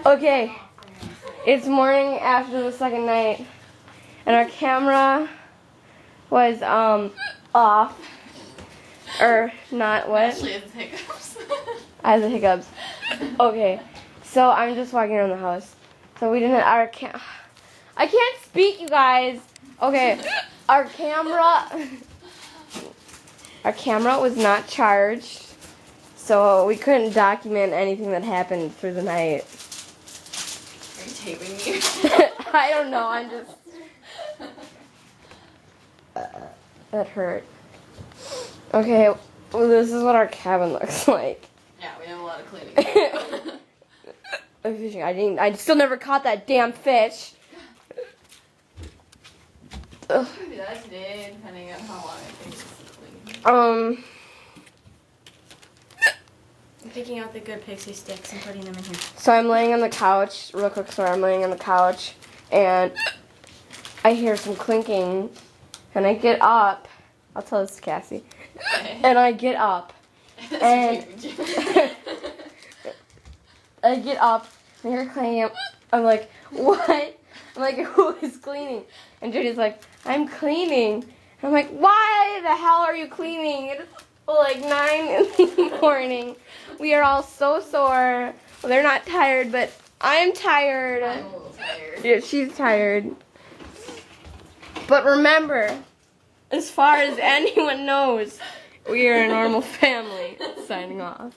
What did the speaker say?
Okay, it's morning after the second night, and our camera was off, or not. What? Actually, it's hiccups. I have the hiccups. Okay, so I'm just walking around the house. So we didn't. I can't speak, you guys. Okay, our camera was not charged, so we couldn't document anything that happened through the night. Are you taping me? I don't know. I'm just. That hurt. Okay, well, this is what our cabin looks like. Yeah, we have a lot of cleaning to do. Fishing. I still never caught that damn fish. Ugh. We can do that today, depending on how long it takes to clean. I'm picking out the good pixie sticks and putting them in here. So I'm laying on the couch, real quick, sorry, I'm laying on the couch, and I hear some clinking, and I get up. I'll tell this to Cassie. Okay. And I get up, and I get up, and you're cleaning. I'm like, what? I'm like, who is cleaning? And Judy's like, I'm cleaning. And I'm like, why the hell are you cleaning? It's like 9 in the morning. We are all so sore. Well, they're not tired, but I'm tired. I'm a little tired. Yeah, she's tired. But remember, as far as anyone knows, we are a normal family. Signing off.